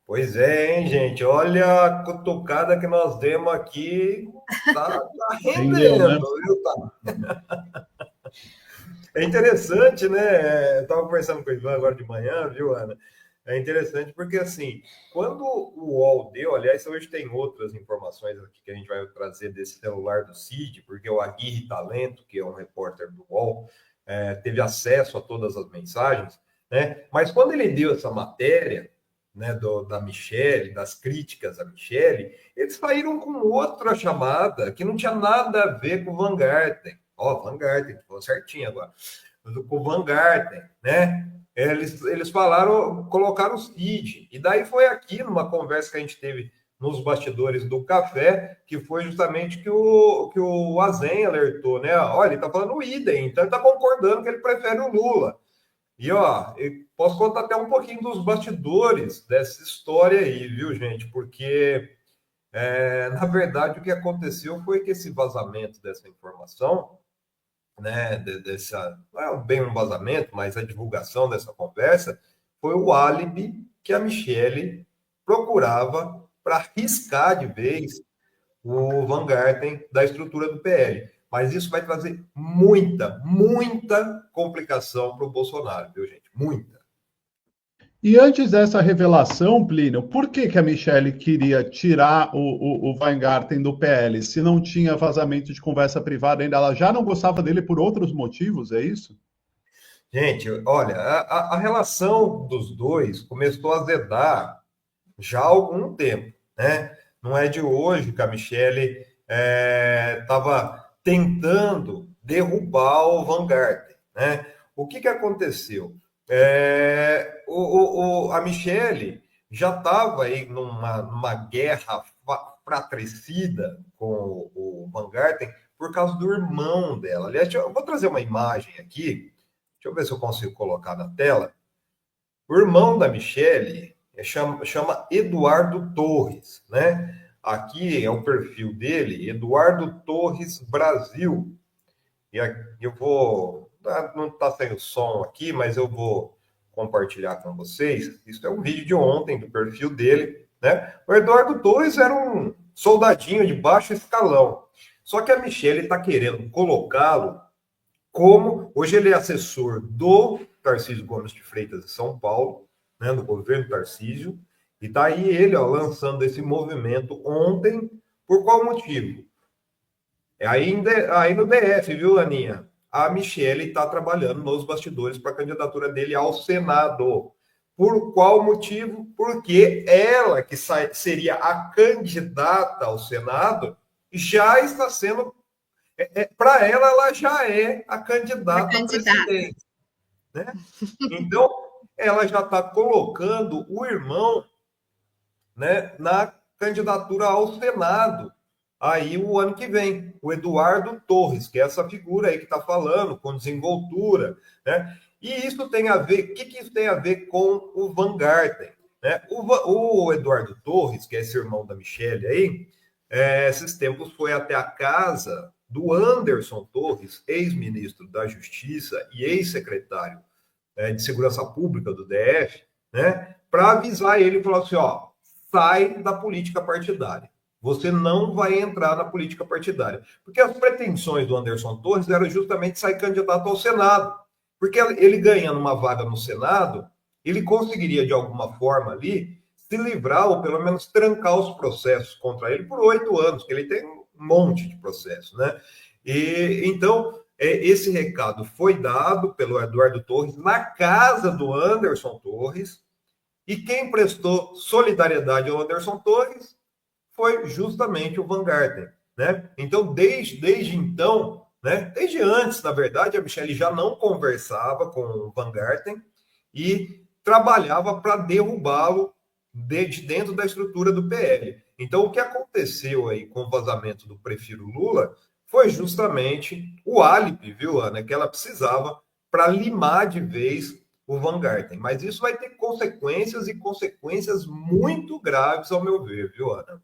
Pois é, hein, gente? Olha a cutucada que nós demos aqui, tá Entendeu, né? rendendo, viu? É interessante, né? Eu estava conversando com o Ivan agora de manhã, viu, Ana? É interessante porque, assim, quando o UOL deu, aliás, hoje tem outras informações aqui que a gente vai trazer desse celular do Cid, porque o Aguirre Talento, que é um repórter do UOL, teve acesso a todas as mensagens, né? Mas quando ele deu essa matéria, né, da Michelle, das críticas à Michelle, eles saíram com outra chamada que não tinha nada a ver com o Van Garten. Ó, Van Garten, falou certinho agora com o Van Garten, né? Eles falaram, colocaram o Cid. E daí foi aqui, numa conversa que a gente teve nos bastidores do café, que foi justamente que o Azen alertou, né? Olha, ele tá falando o idem, então ele tá concordando que ele prefere o Lula. E, ó, eu posso contar até um pouquinho dos bastidores dessa história aí, viu, gente? Porque, na verdade, o que aconteceu foi que esse vazamento dessa informação, né, dessa, não é bem um vazamento, mas a divulgação dessa conversa, foi o álibi que a Michelle procurava para riscar de vez o Van Garten da estrutura do PL. Mas isso vai trazer muita complicação para o Bolsonaro, viu, gente? Muita. E antes dessa revelação, Plínio, por que que a Michelle queria tirar o Weingarten do PL? Se não tinha vazamento de conversa privada ainda, ela já não gostava dele por outros motivos, é isso? Gente, olha, a relação dos dois começou a azedar já há algum tempo, né? Não é de hoje que a Michelle estava tentando derrubar o Van Garten, né? O que aconteceu? A Michelle já estava aí numa guerra fratricida com o Van Garten por causa do irmão dela. Aliás, eu vou trazer uma imagem aqui, deixa eu ver se eu consigo colocar na tela. O irmão da Michelle chama Eduardo Torres, né? Aqui é o perfil dele, Eduardo Torres Brasil. E eu vou. Não está sem o som aqui, mas eu vou compartilhar com vocês. Isso é um vídeo de ontem do perfil dele, né? O Eduardo Torres era um soldadinho de baixo escalão. Só que a Michelle está querendo colocá-lo como hoje ele é assessor do Tarcísio Gomes de Freitas de São Paulo, né, do governo Tarcísio, e está aí ele ó, lançando esse movimento ontem, por qual motivo? É aí no DF, viu, Aninha? A Michelle está trabalhando nos bastidores para a candidatura dele ao Senado. Por qual motivo? Porque ela, que seria a candidata ao Senado, já está sendo para ela já é a A candidata a candidata. presidente, né? Então, ela já está colocando o irmão, né, na candidatura ao Senado, aí o ano que vem, o Eduardo Torres, que é essa figura aí que está falando, com desenvoltura, né? E isso tem a ver, o que isso tem a ver com o Van Garten? Né? O Eduardo Torres, que é esse irmão da Michelle aí, esses tempos foi até a casa do Anderson Torres, ex-ministro da Justiça e ex-secretário de Segurança Pública do DF, né, para avisar ele e falar assim: ó, sai da política partidária. Você não vai entrar na política partidária. Porque as pretensões do Anderson Torres eram justamente sair candidato ao Senado. Porque ele ganhando uma vaga no Senado, ele conseguiria, de alguma forma ali, se livrar ou pelo menos trancar os processos contra ele por 8 anos, que ele tem um monte de processos, né? E então esse recado foi dado pelo Eduardo Torres na casa do Anderson Torres, e quem prestou solidariedade ao Anderson Torres foi justamente o Van Garten, né? Então, desde então, né, desde antes, na verdade, a Michelle já não conversava com o Van Garten e trabalhava para derrubá-lo de dentro da estrutura do PL. Então, o que aconteceu aí com o vazamento do Prefiro Lula foi justamente o álibi, viu, Ana, que ela precisava para limar de vez o Van Garten. Mas isso vai ter consequências e consequências muito graves, ao meu ver, viu, Ana?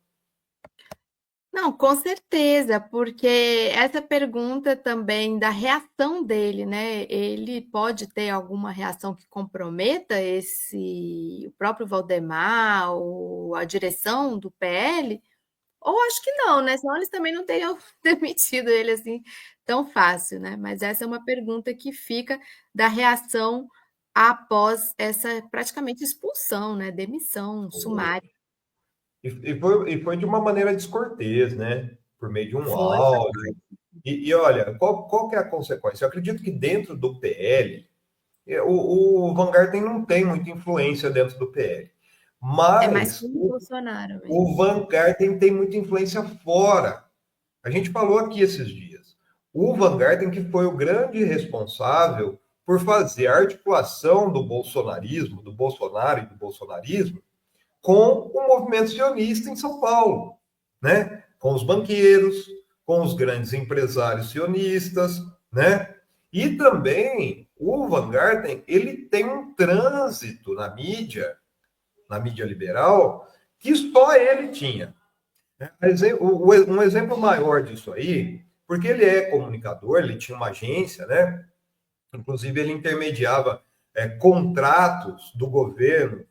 Não, com certeza, porque essa pergunta também da reação dele, né? Ele pode ter alguma reação que comprometa o próprio Valdemar ou a direção do PL? Ou acho que não, né? Senão eles também não teriam demitido ele assim tão fácil, né? Mas essa é uma pergunta que fica da reação após essa praticamente expulsão, né? Demissão sumária. E foi de uma maneira descortês, né? Por meio de um Foi, áudio. E olha, qual que é a consequência? Eu acredito que dentro do PL, o Van Garten não tem muita influência dentro do PL. é mais Mas como o Bolsonaro o mesmo. Van Garten tem muita influência fora. A gente falou aqui esses dias. O Van Garten que foi o grande responsável por fazer a articulação do bolsonarismo, do Bolsonaro e do bolsonarismo, com o movimento sionista em São Paulo, né? Com os banqueiros, com os grandes empresários sionistas, né? E também o Van Garten, ele tem um trânsito na mídia liberal, que só ele tinha. Um exemplo maior disso aí, porque ele é comunicador, ele tinha uma agência, né? Inclusive ele intermediava contratos do governo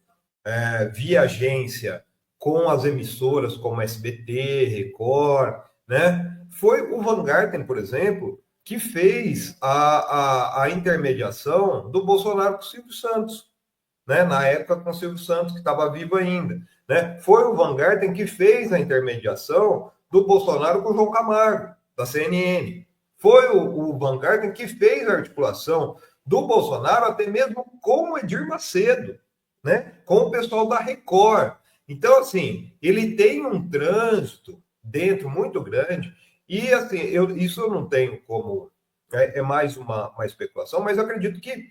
via agência com as emissoras como SBT, Record, né? Foi o Van Garten, por exemplo, que fez a intermediação do Bolsonaro com o Silvio Santos, né? Na época com o Silvio Santos, que estava vivo ainda. Né? Foi o Van Garten que fez a intermediação do Bolsonaro com o João Camargo, da CNN. Foi o Van Garten que fez a articulação do Bolsonaro até mesmo com o Edir Macedo, né? Com o pessoal da Record. Então, assim, ele tem um trânsito dentro muito grande, e assim, isso eu não tenho como. É mais uma especulação, mas eu acredito que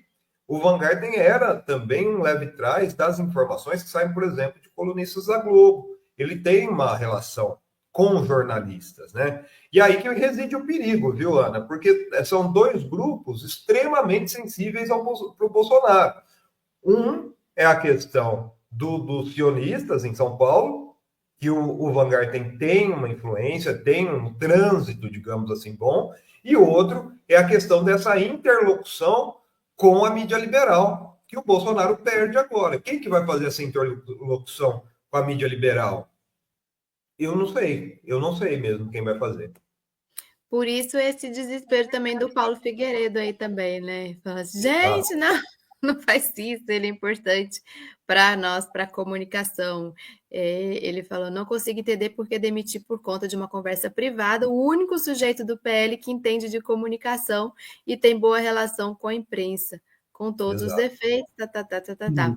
o Van Garten era também um leve-trás das informações que saem, por exemplo, de colunistas da Globo. Ele tem uma relação com jornalistas, né? E aí que reside o perigo, viu, Ana? Porque são dois grupos extremamente sensíveis para o Bolsonaro. Um é a questão dos sionistas em São Paulo, que o Van Garten tem uma influência, tem um trânsito, digamos assim, bom, e o outro é a questão dessa interlocução com a mídia liberal, que o Bolsonaro perde agora. Quem que vai fazer essa interlocução com a mídia liberal? Eu não sei mesmo quem vai fazer. Por isso esse desespero também do Paulo Figueiredo aí também, né? Fala assim, Ah, gente, não, não faz isso, ele é importante para nós, para a comunicação. Ele falou, não consigo entender por que demitir por conta de uma conversa privada o único sujeito do PL que entende de comunicação e tem boa relação com a imprensa, com todos os exato. defeitos, tá.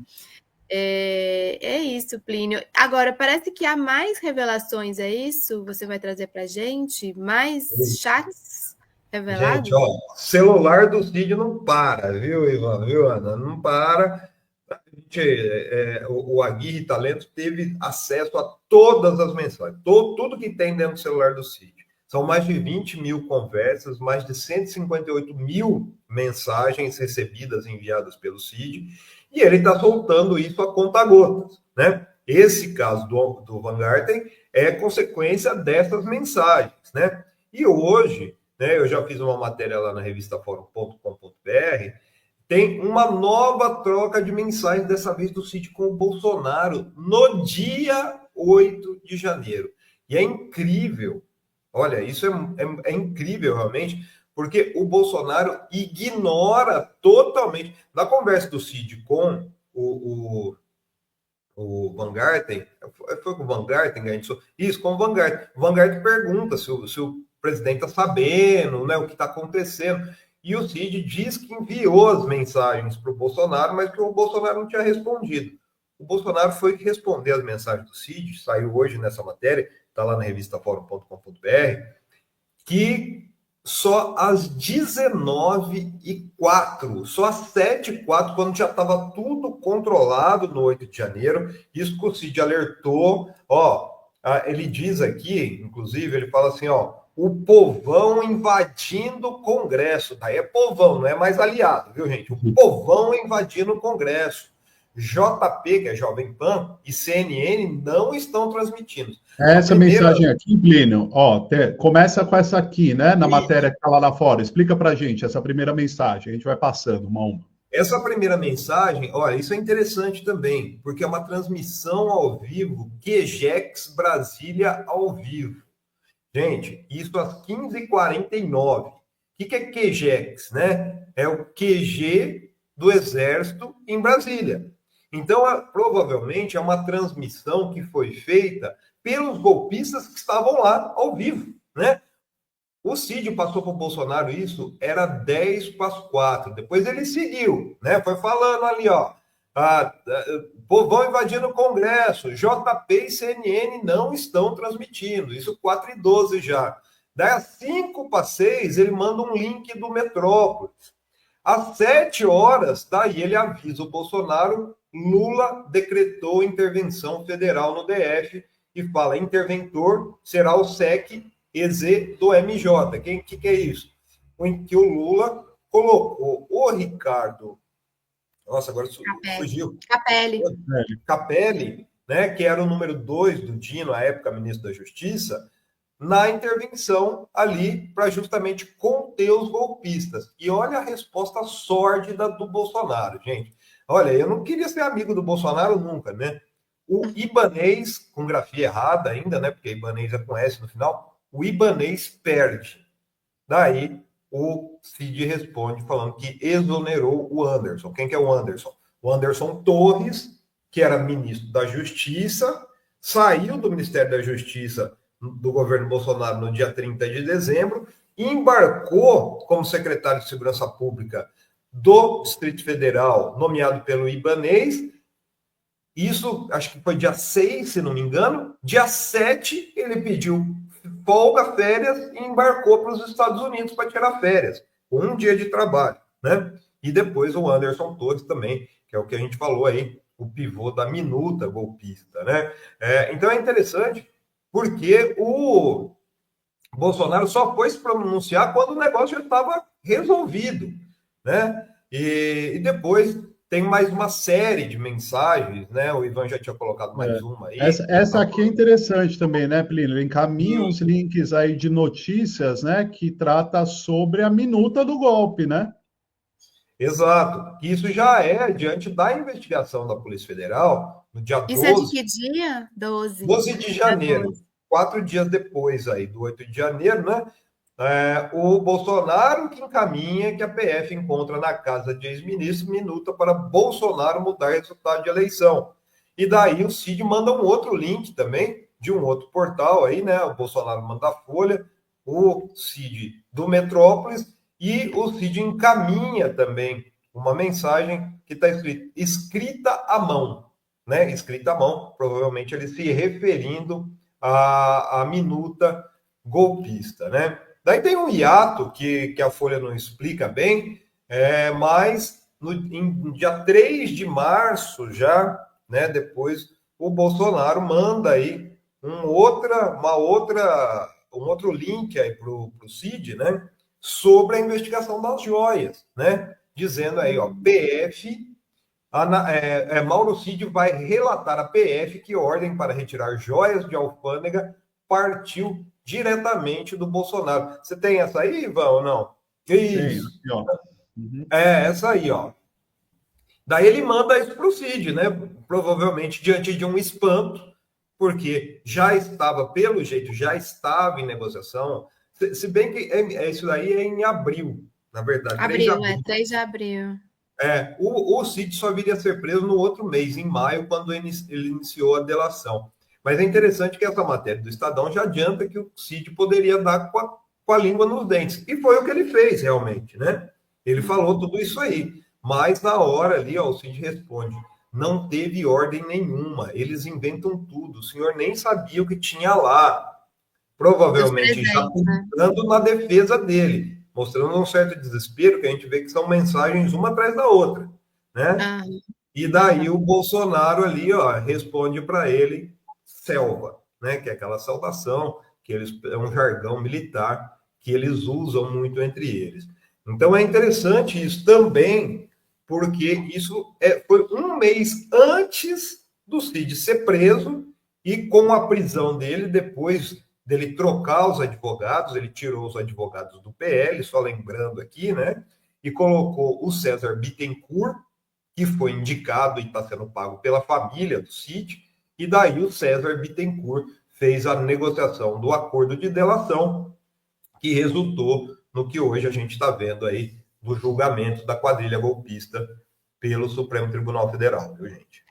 É isso, Plínio. Agora, parece que há mais revelações, é isso? Você vai trazer para a gente mais chats Gente, revelados? ó, celular do Cid não para, viu, Ivan? Viu, Ana? Não para. O Aguirre Talento teve acesso a todas as mensagens, tudo que tem dentro do celular do Cid. São mais de 20 mil conversas, mais de 158 mil mensagens recebidas, enviadas pelo Cid, e ele está soltando isso a conta-gotas, né? Esse caso do Van Garten é consequência dessas mensagens, né? E hoje, né, eu já fiz uma matéria lá na revista fórum.com.br, tem uma nova troca de mensagens, dessa vez do Cid com o Bolsonaro, no dia 8 de janeiro. E é incrível, olha, isso é incrível realmente, porque o Bolsonaro ignora totalmente. Na conversa do Cid com o Van Garten, foi com o Van Garten, isso, com o Van Garten. O Van Garten pergunta se o presidente está sabendo, né, o que está acontecendo. E o Cid diz que enviou as mensagens para o Bolsonaro, mas que o Bolsonaro não tinha respondido. O Bolsonaro foi que responder as mensagens do Cid, saiu hoje nessa matéria, está lá na revista fórum.com.br, que só às 19h04, só às 7h04, quando já estava tudo controlado no 8 de janeiro, isso que o Cid alertou, ó, ele diz aqui, inclusive, ele fala assim, ó, o povão invadindo o Congresso, daí é povão, não é mais aliado, viu, gente? O povão invadindo o Congresso. JP, que é Jovem Pan, e CNN não estão transmitindo. Essa mensagem aqui, Plínio, ó, começa com essa aqui, né, na matéria que está lá fora. Explica para a gente essa primeira mensagem, a gente vai passando uma a uma. Essa primeira mensagem, olha, isso é interessante também, porque é uma transmissão ao vivo, QGEX Brasília ao vivo. Gente, isso às 15h49. O que é QGEX, né? É o QG do Exército em Brasília. Então, provavelmente, é uma transmissão que foi feita pelos golpistas que estavam lá ao vivo, né? O Cid passou para o Bolsonaro isso, era 10 para as 4. Depois ele seguiu, né? Foi falando ali, ó. Povão invadindo o Congresso, JP e CNN não estão transmitindo. Isso 4h12 já. Daí, às 5 para 6, ele manda um link do Metrópolis. Às 7 horas, daí ele avisa o Bolsonaro, Lula decretou intervenção federal no DF e fala, interventor será o SEC-EZ do MJ. Que é isso? Em que o Lula colocou o Ricardo... Nossa, agora fugiu. Capelli, né, que era o número 2 do Dino, à época ministro da Justiça, na intervenção ali para justamente conter os golpistas. E olha a resposta sórdida do Bolsonaro, gente. Olha, eu não queria ser amigo do Bolsonaro nunca, né? O Ibanez, com grafia errada ainda, né? Porque Ibanez é com S no final, o Ibanez perde. Daí o Cid responde falando que exonerou o Anderson. Quem que é o Anderson? O Anderson Torres, que era ministro da Justiça, saiu do Ministério da Justiça do governo Bolsonaro no dia 30 de dezembro, e embarcou como secretário de Segurança Pública do Distrito Federal, nomeado pelo Ibanez. Isso, acho que foi dia 6, se não me engano. Dia 7, ele pediu folga, férias, e embarcou para os Estados Unidos para tirar férias, com um dia de trabalho, né? E depois o Anderson Torres também, que é o que a gente falou aí, o pivô da minuta golpista, né? Então é interessante, porque o Bolsonaro só foi se pronunciar quando o negócio já estava resolvido, né? E depois tem mais uma série de mensagens, né? O Ivan já tinha colocado mais uma aí. Essa aqui é interessante também, né, Plínio? Ele encaminha uns links aí de notícias, né, que trata sobre a minuta do golpe, né? Exato. Isso já é diante da investigação da Polícia Federal, no dia 12. Isso é de que dia? 12. 12 de janeiro. 4 dias depois aí, do 8 de janeiro, né? O Bolsonaro que encaminha que a PF encontra na casa de ex-ministro minuta para Bolsonaro mudar o resultado de eleição. E daí o Cid manda um outro link também, de um outro portal aí, né? O Bolsonaro manda a Folha, o Cid do Metrópolis, e o Cid encaminha também uma mensagem que está escrita à mão, né? Escrita à mão, provavelmente ele se referindo à minuta golpista, né? Daí tem um hiato que a Folha não explica bem, mas em dia 3 de março já, né, depois o Bolsonaro manda aí um outro link aí para o Cid, né, sobre a investigação das joias, né, dizendo aí, ó, PF, Mauro Cid vai relatar à PF que ordem para retirar joias de alfândega partiu diretamente do Bolsonaro. Você tem essa aí, Ivan, ou não? Isso. Sim, ó. Uhum. Essa aí, ó. Daí ele manda isso para o Cid, né? Provavelmente diante de um espanto, porque já estava, pelo jeito, já estava em negociação. Se bem que isso daí é em abril, na verdade. 3 de abril. O Cid só viria a ser preso no outro mês, em maio, quando ele iniciou a delação. Mas é interessante que essa matéria do Estadão já adianta que o Cid poderia dar com a língua nos dentes. E foi o que ele fez, realmente, né? Ele falou tudo isso aí. Mas na hora ali, ó, o Cid responde, não teve ordem nenhuma, eles inventam tudo, o senhor nem sabia o que tinha lá. Provavelmente já pensando na defesa dele, mostrando um certo desespero, que a gente vê que são mensagens uma atrás da outra, né? E daí o Bolsonaro ali, ó, responde para ele, selva, né? Que é aquela saudação, que é um jargão militar que eles usam muito entre eles. Então é interessante isso também, porque isso foi um mês antes do Cid ser preso, e com a prisão dele, depois dele trocar os advogados, ele tirou os advogados do PL, só lembrando aqui, né? E colocou o César Bittencourt, que foi indicado e está sendo pago pela família do Cid, e daí o César Bittencourt fez a negociação do acordo de delação, que resultou no que hoje a gente está vendo aí do julgamento da quadrilha golpista pelo Supremo Tribunal Federal, viu, gente?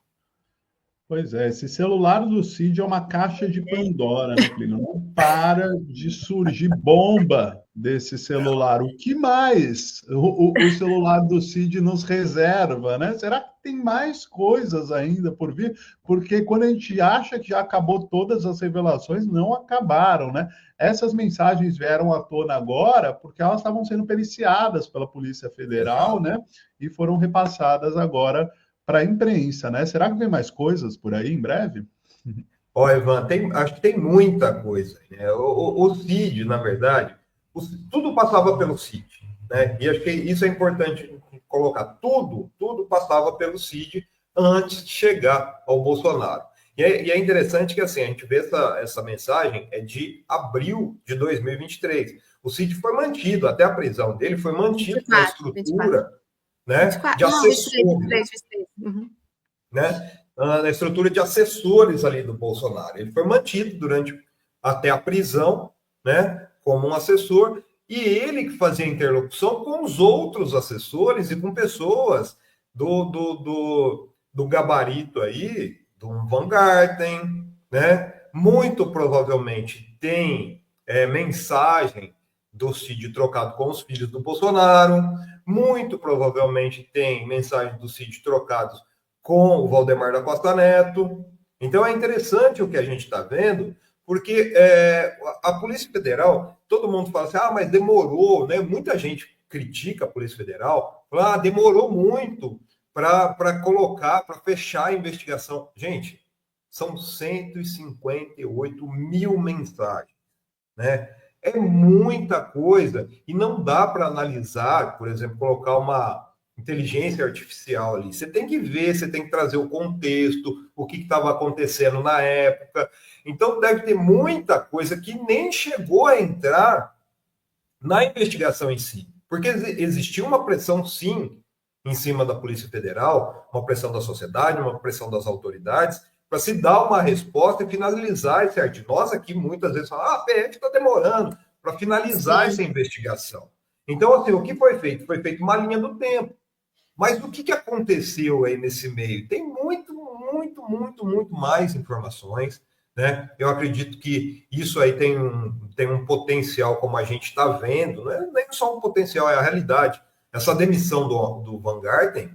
Pois é, esse celular do Cid é uma caixa de Pandora, né, Plínio? Não para de surgir bomba desse celular. O que mais o celular do Cid nos reserva, né? Será que tem mais coisas ainda por vir? Porque quando a gente acha que já acabou todas as revelações, não acabaram, né? Essas mensagens vieram à tona agora porque elas estavam sendo periciadas pela Polícia Federal, né? E foram repassadas agora para a imprensa, né? Será que vem mais coisas por aí em breve? Ó, Ivan, acho que tem muita coisa, né? O Cid, na verdade, tudo passava pelo Cid, né? E acho que isso é importante colocar. Tudo passava pelo Cid antes de chegar ao Bolsonaro. E é interessante que, assim, a gente vê essa mensagem é de abril de 2023. O Cid foi mantido, até a prisão dele, foi mantido 24, na estrutura, 24. né, 24, de não, assessores, 23. Uhum. né, na estrutura de assessores ali do Bolsonaro. Ele foi mantido até a prisão, né, como um assessor, e ele que fazia interlocução com os outros assessores e com pessoas do gabarito aí, do Van Garten, né? Muito provavelmente tem mensagem do Cid trocado com os filhos do Bolsonaro, muito provavelmente tem mensagem do Cid trocados com o Valdemar da Costa Neto. Então é interessante o que a gente está vendo, porque a Polícia Federal, todo mundo fala assim, mas demorou, né? Muita gente critica a Polícia Federal, fala, demorou muito para colocar, para fechar a investigação. Gente, são 158 mil mensagens, né? É muita coisa e não dá para analisar, por exemplo, colocar uma inteligência artificial ali. Você tem que ver, você tem que trazer o contexto, o que estava acontecendo na época. Então, deve ter muita coisa que nem chegou a entrar na investigação em si. Porque existia uma pressão, sim, em cima da Polícia Federal, uma pressão da sociedade, uma pressão das autoridades, para se dar uma resposta e finalizar esse artigo. Nós aqui muitas vezes falamos, a PF está demorando para finalizar essa investigação. Então, assim, o que foi feito? Foi feito uma linha do tempo. Mas o que aconteceu aí nesse meio? Tem muito mais informações, né? Eu acredito que isso aí tem um potencial, como a gente está vendo, não é nem só um potencial, é a realidade. Essa demissão do Van Garten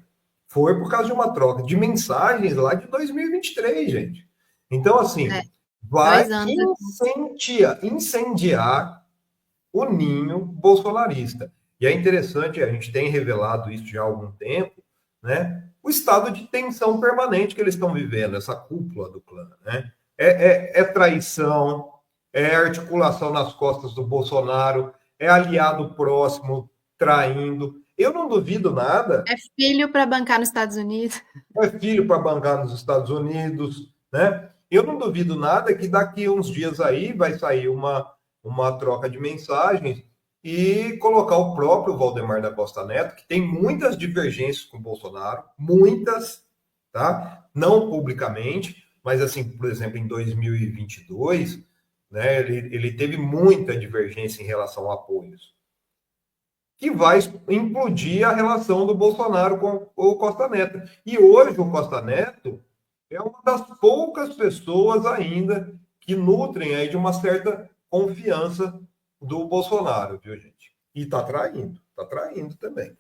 foi por causa de uma troca de mensagens lá de 2023, gente. Então, assim, vai incendiar o ninho bolsonarista. E é interessante, a gente tem revelado isso já há algum tempo, né? O estado de tensão permanente que eles estão vivendo, essa cúpula do clã, né? É traição, é articulação nas costas do Bolsonaro, é aliado próximo traindo. Eu não duvido nada. É filho para bancar nos Estados Unidos. É filho para bancar nos Estados Unidos, né? Eu não duvido nada que daqui a uns dias aí vai sair uma troca de mensagens e colocar o próprio Valdemar da Costa Neto, que tem muitas divergências com o Bolsonaro, muitas, tá? Não publicamente, mas assim, por exemplo, em 2022, né, ele teve muita divergência em relação a apoios, que vai implodir a relação do Bolsonaro com o Costa Neto. E hoje o Costa Neto é uma das poucas pessoas ainda que nutrem aí de uma certa confiança do Bolsonaro, viu, gente? E tá traindo também.